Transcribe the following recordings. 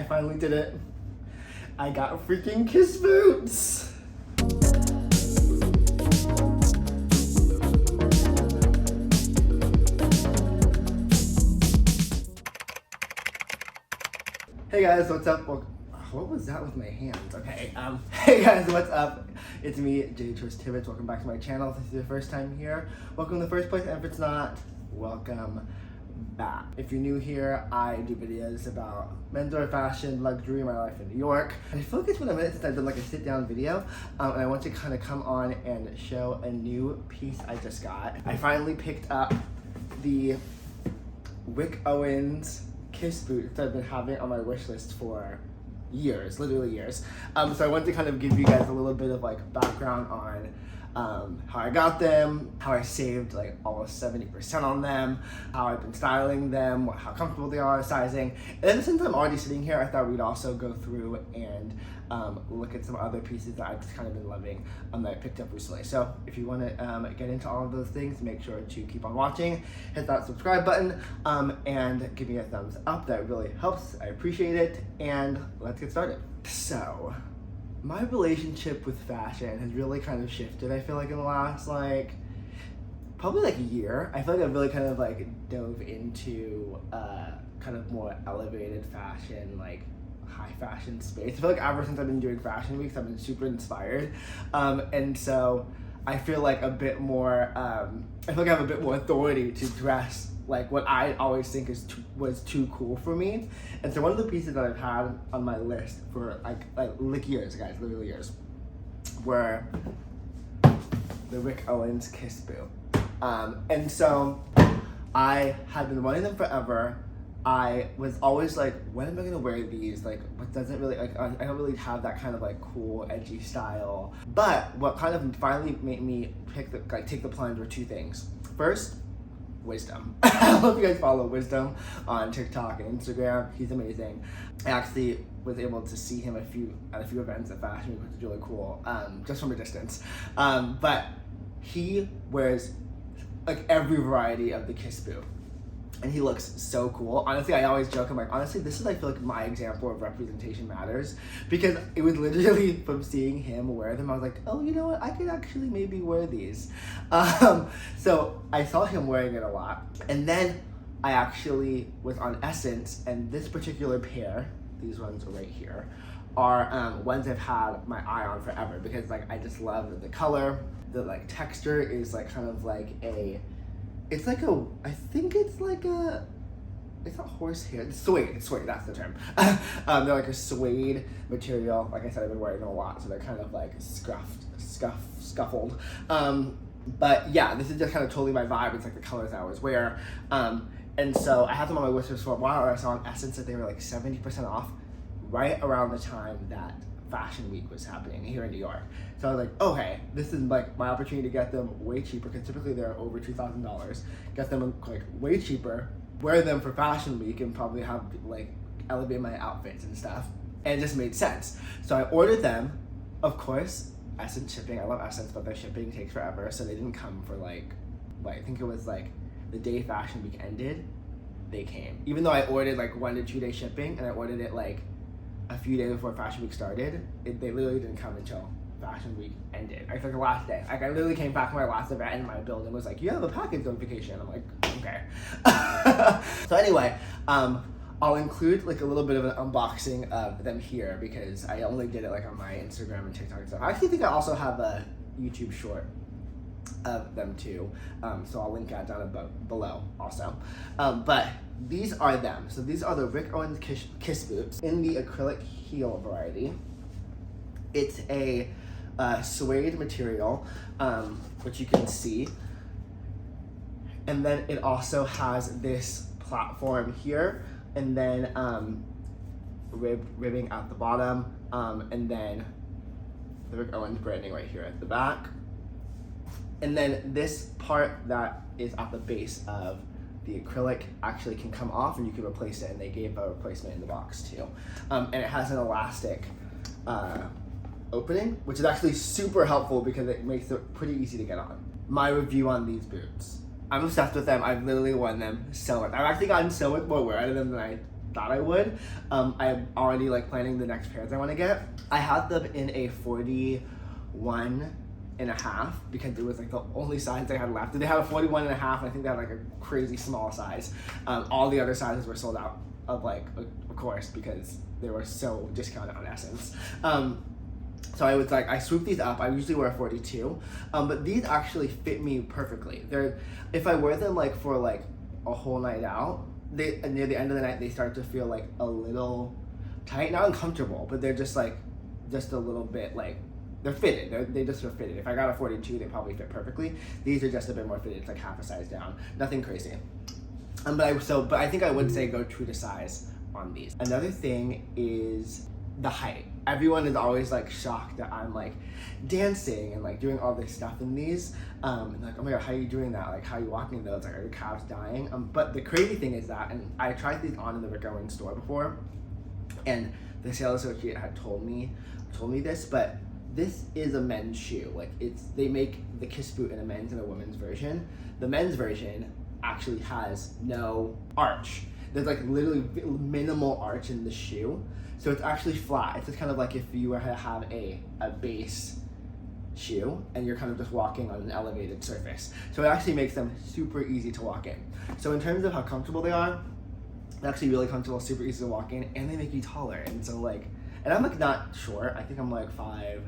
finally did it. I got freaking Kiss Boots. Hey guys, what's up? Well, what was that with my hands? Okay, hey guys, what's up? It's me, Choyce Tibbitts. Welcome back to my channel. If this is your first time here, welcome in the first place, and if it's not, welcome back. If you're new here, I do videos about menswear, fashion, luxury, my life in New York. And I feel like it's been a minute since I've done like a sit-down video, and I want to kind of come on and show a new piece I just got. I finally picked up the Rick Owens Kiss Boots that I've been having on my wish list for years, literally years. So I wanted to kind of give you guys a little bit of like background on how I got them, how I saved like almost 70% on them, how I've been styling them, how comfortable they are, sizing. And then since I'm already sitting here, I thought we'd also go through and look at some other pieces that I've just kind of been loving that I picked up recently. So if you want to get into all of those things, make sure to keep on watching, hit that subscribe button, and give me a thumbs up. That really helps. I appreciate it. And let's get started. So my relationship with fashion has really kind of shifted, I feel like, in the last probably like a year. I feel like I've really kind of like dove into kind of more elevated fashion, like high fashion space. I feel like ever since I've been doing fashion weeks, I've been super inspired. And so I feel like a bit more, I feel like I have a bit more authority to dress like what I always think was too cool for me. And so one of the pieces that I've had on my list for like years, guys, literally years, were the Rick Owens Kiss Boot. And so I had been wanting them forever. I was always like, when am I gonna wear these? Like, what doesn't really, like, I don't really have that kind of like cool, edgy style. But what kind of finally made me take the plunge were two things. First, Wisdom. I hope you guys follow Wisdom on TikTok and Instagram. He's amazing. I actually was able to see him at a few events at Fashion Week, which is really cool, just from a distance. But he wears like every variety of the Kiss Boot. And he looks so cool. Honestly, I always joke, I'm like, honestly, this is, I feel like, my example of representation matters. Because it was literally from seeing him wear them, I was like, oh, you know what? I could actually maybe wear these. So I saw him wearing it a lot. And then I actually was on SSENSE, and this particular pair, these ones are right here, are ones I've had my eye on forever. Because like I just love the color. The like texture is like kind of like a, it's like a, I think it's like a, it's not horsehair, it's suede, that's the term. They're like a suede material. Like I said, I've been wearing them a lot, so they're kind of like scuffled. But yeah, this is just kind of totally my vibe. It's like the colors I always wear. And so I had them on my wish list for a while, and I saw on SSENSE that they were like 70% off right around the time that Fashion Week was happening here in New York. So I was like, okay, this is like my opportunity to get them way cheaper, because typically they're over $2,000. Get them like way cheaper, wear them for Fashion Week, and probably have like elevate my outfits and stuff. And it just made sense. So I ordered them. Of course, SSENSE shipping. I love SSENSE, but their shipping takes forever. So they didn't come for like I think it was like the day Fashion Week ended, they came. Even though I ordered like 1 to 2 day shipping, and I ordered it like a few days before Fashion Week started, they literally didn't come until Fashion Week ended. I think the last day. Like I literally came back from my last event, and my building was like, you have a package notification. I'm like, okay. So anyway, I'll include like a little bit of an unboxing of them here, because I only did it like on my Instagram and TikTok and stuff. I actually think I also have a YouTube short of them too, so I'll link that down below also. But these are them. So these are the Rick Owens Kiss Boots in the acrylic heel variety. It's a suede material, which you can see, and then it also has this platform here, and then ribbing at the bottom, and then the Rick Owens branding right here at the back. And then this part that is at the base of the acrylic actually can come off, and you can replace it, and they gave a replacement in the box too. And it has an elastic opening, which is actually super helpful because it makes it pretty easy to get on. My review on these boots. I'm obsessed with them. I've literally worn them so much. I've actually gotten so much more wear out of them than I thought I would. I'm already like planning the next pairs I want to get. I had them in a 41.5 because it was like the only size they had left. They had a 41.5, and I think they had like a crazy small size. All the other sizes were sold out of like, of course, because they were so discounted on Essence. So I was like, I swooped these up. I usually wear a 42, but these actually fit me perfectly. If I wear them like for like a whole night out, near the end of the night, they start to feel like a little tight, not uncomfortable, but they're just like, just a little bit like, they're fitted. They just are fitted. If I got a 42, they probably fit perfectly. These are just a bit more fitted. It's like half a size down. Nothing crazy. But I think I would say go true to size on these. Another thing is the height. Everyone is always like shocked that I'm like dancing and like doing all this stuff in these. And like, oh my god, how are you doing that? Like, how are you walking in those? Like, are your calves dying? But the crazy thing is that, and I tried these on in the Rick Owens store before, and the sales associate had told me this, but this is a men's shoe. Like, they make the Kiss Boot in a men's and a women's version. The men's version actually has no arch. There's like literally minimal arch in the shoe. So it's actually flat. It's just kind of like if you were to have a base shoe and you're kind of just walking on an elevated surface. So it actually makes them super easy to walk in. So in terms of how comfortable they are, they're actually really comfortable, super easy to walk in, and they make you taller. And so like, and I'm like not short. I think I'm like 5'9".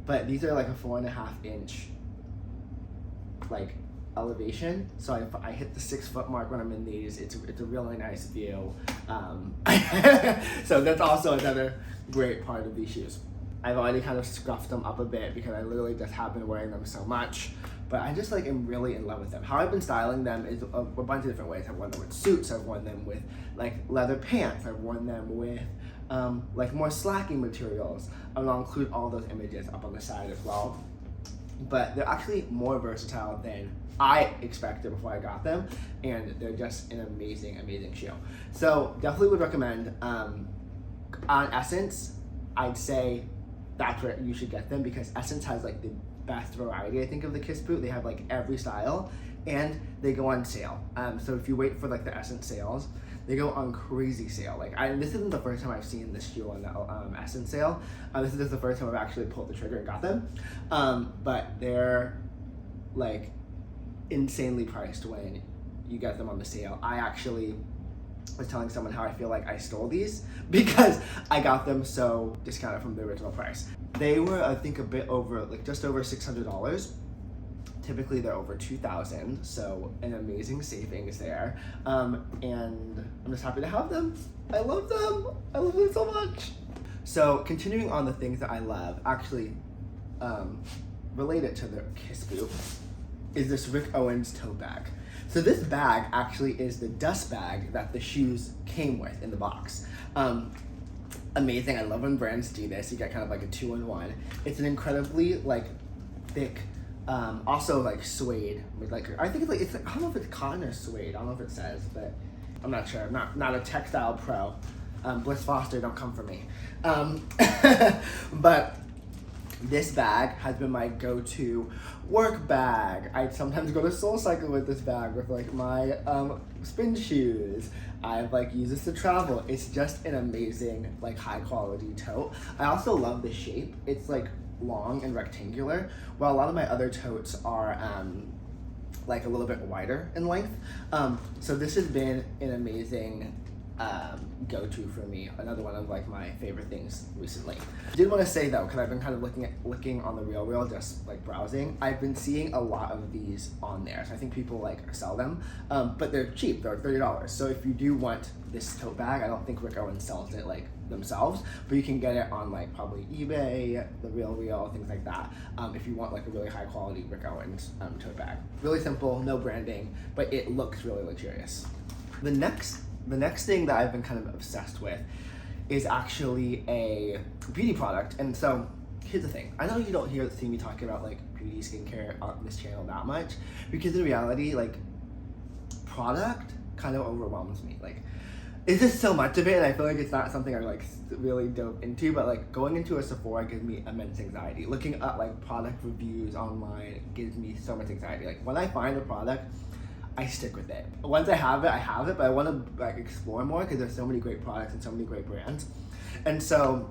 But these are like a 4.5 inch like elevation, so I hit the 6 foot mark when I'm in these. It's a really nice view. So that's also another great part of these shoes. I've already kind of scuffed them up a bit because I literally just have been wearing them so much, but I just like am really in love with them. How I've been styling them is a bunch of different ways. I've worn them with suits, I've worn them with like leather pants, I've worn them with like more slacking materials, and I'll include all those images up on the side as well. But they're actually more versatile than I expected before I got them, and they're just an amazing, amazing shoe. So definitely would recommend. On Essence, I'd say that's where you should get them because Essence has like the best variety, I think, of the Kiss Boot. They have like every style, and they go on sale. So if you wait for like the Essence sales, they go on crazy sale. Like this isn't the first time I've seen this shoe on the Essence sale. This is just the first time I've actually pulled the trigger and got them. But they're like insanely priced when you get them on the sale. I actually was telling someone how I feel like I stole these because I got them so discounted from the original price. They were, I think, a bit over, like just over $600. Typically they're over $2,000, so an amazing savings there. And I'm just happy to have them. I love them. I love them so much. So continuing on the things that I love, actually related to the Kiss Boot, is this Rick Owens tote bag. So this bag actually is the dust bag that the shoes came with in the box. Amazing. I love when brands do this. You get kind of like a 2-in-1. It's an incredibly like thick, also like suede with like, I think it's like I don't know if it's cotton or suede. I don't know if it says, but I'm not sure. I'm not a textile pro. Bliss Foster, don't come for me. But this bag has been my go-to work bag. I sometimes go to SoulCycle with this bag with like my spin shoes. I've like used this to travel. It's just an amazing like high quality tote. I also love the shape. It's like long and rectangular, while a lot of my other totes are like a little bit wider in length. So this has been an amazing go-to for me. Another one of like my favorite things recently. I did want to say though, because I've been kind of looking on the RealReal, just like browsing, I've been seeing a lot of these on there. So I think people like sell them, but they're cheap. They're $30. So if you do want this tote bag, I don't think Rick Owens sells it like themselves, but you can get it on like probably eBay, the RealReal, things like that. If you want like a really high quality Rick Owens tote bag. Really simple, no branding, but it looks really luxurious. The next thing that I've been kind of obsessed with is actually a beauty product. And so here's the thing. I know you don't see me talking about like beauty skincare on this channel that much, because in reality, like product kind of overwhelms me. Like it's just so much of it, and I feel like it's not something I like really dove into, but like going into a Sephora gives me immense anxiety. Looking at like product reviews online gives me so much anxiety. Like when I find a product, I stick with it. Once I have it, but I want to like explore more because there's so many great products and so many great brands. And so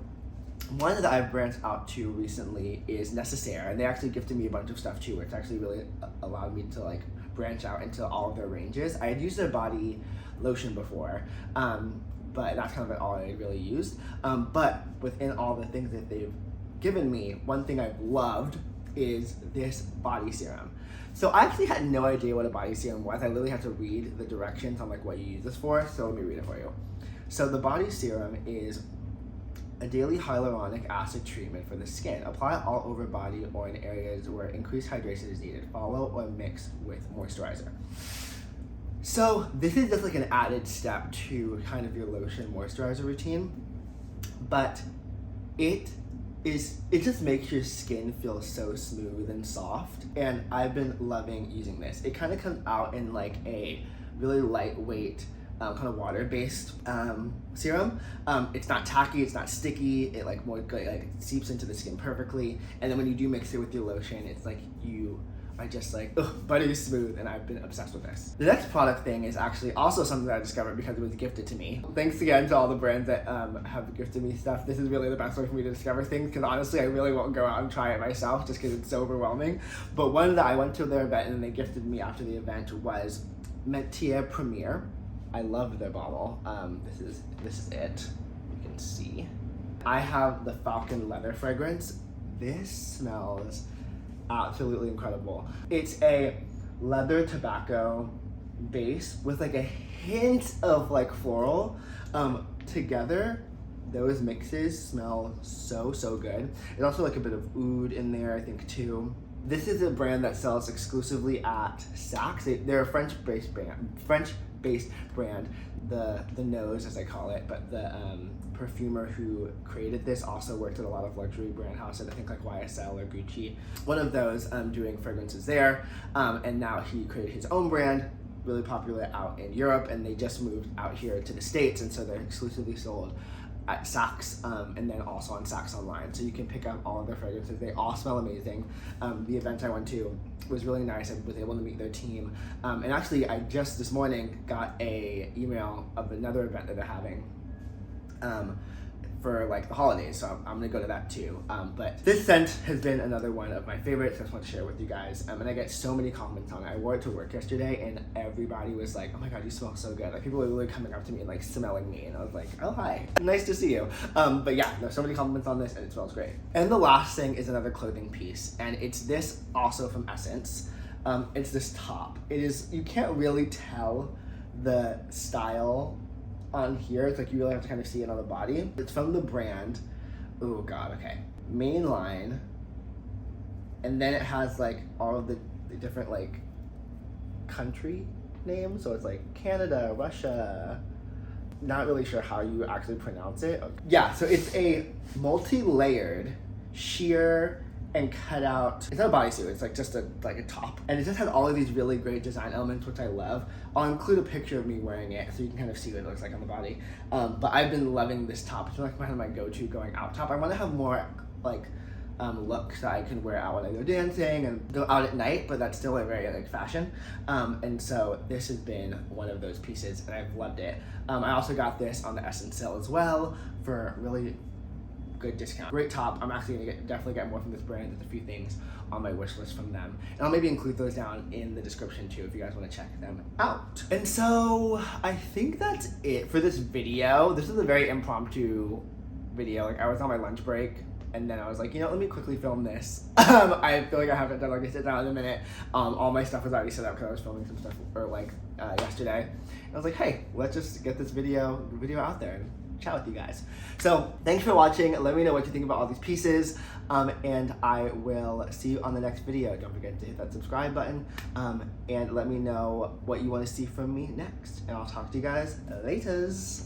one that I've branched out to recently is Necessaire, and they actually gifted me a bunch of stuff too, which actually really allowed me to like branch out into all of their ranges. I had used their body lotion before, but that's kind of all I really used. But within all the things that they've given me, one thing I've loved is this body serum. So I actually had no idea what a body serum was. I literally had to read the directions on like what you use this for, so let me read it for you. So the body serum is a daily hyaluronic acid treatment for the skin. Apply all over body or in areas where increased hydration is needed. Follow or mix with moisturizer. So this is just like an added step to kind of your lotion moisturizer routine, but it just makes your skin feel so smooth and soft, and I've been loving using this. It kind of comes out in like a really lightweight kind of water-based serum. It's not tacky, it's not sticky, it like more like it seeps into the skin perfectly, and then when you do mix it with your lotion, it's like you are just like, buttery smooth, and I've been obsessed with this. The next product thing is actually also something that I discovered because it was gifted to me. Thanks again to all the brands that have gifted me stuff. This is really the best way for me to discover things, because honestly I really won't go out and try it myself just because it's so overwhelming. But one that I went to their event and they gifted me after the event was Metier Premier. I love their bottle. This is it. You can see. I have the Falcon Leather fragrance. This smells absolutely incredible. It's a leather tobacco base with like a hint of like floral. Together, those mixes smell so good. There's also like a bit of oud in there, I think too. This is a brand that sells exclusively at Saks. They're a French-based brand. The nose, as I call it, but the perfumer who created this also worked at a lot of luxury brand houses, I think like YSL or Gucci. One of those doing fragrances there, and now he created his own brand, really popular out in Europe, and they just moved out here to the States, and so they're exclusively sold at Saks, and then also on Saks Online. So you can pick up all of their fragrances. They all smell amazing. The event I went to was really nice. I was able to meet their team. And actually, I just this morning got a email of another event that they're having for like the holidays, so I'm gonna go to that too. But this scent has been another one of my favorites. I just want to share with you guys, and I get so many comments on it. I wore it to work yesterday, and everybody was like, "Oh my god, you smell so good!" Like people were really coming up to me and like smelling me, and I was like, "Oh hi, nice to see you." But yeah, there's so many compliments on this, and it smells great. And the last thing is another clothing piece, and it's this also from SSENSE. It's this top. You can't really tell the style on here. It's like you really have to kind of see it on the body. It's from the brand, oh god, okay, Mainline, and then it has like all of the different like country names, so it's like Canada, Russia, not really sure how you actually pronounce it. Yeah, so it's a multi-layered sheer and cut out, it's not a bodysuit, it's like just a top, and it just has all of these really great design elements, which I love. I'll include a picture of me wearing it so you can kind of see what it looks like on the body. But I've been loving this top. It's like kind of my go-to going out top. I want to have more like looks that I can wear out when I go dancing and go out at night, but that's still a very like fashion. And so this has been one of those pieces, and I've loved it. I also got this on the SSENSE sale as well for really good discount. Great top. I'm actually gonna definitely get more from this brand. There's a few things on my wish list from them, and I'll maybe include those down in the description too if you guys want to check them out. And so I think that's it for this video. This is a very impromptu video. Like I was on my lunch break, and then I was like, you know, let me quickly film this. I feel like I haven't done like a sit down in a minute. All my stuff was already set up because I was filming some stuff yesterday. And I was like, hey, let's just get this video out there and chat with you guys. So thanks for watching. Let me know what you think about all these pieces, and I will see you on the next video. Don't forget to hit that subscribe button, and let me know what you want to see from me next, and I'll talk to you guys laters.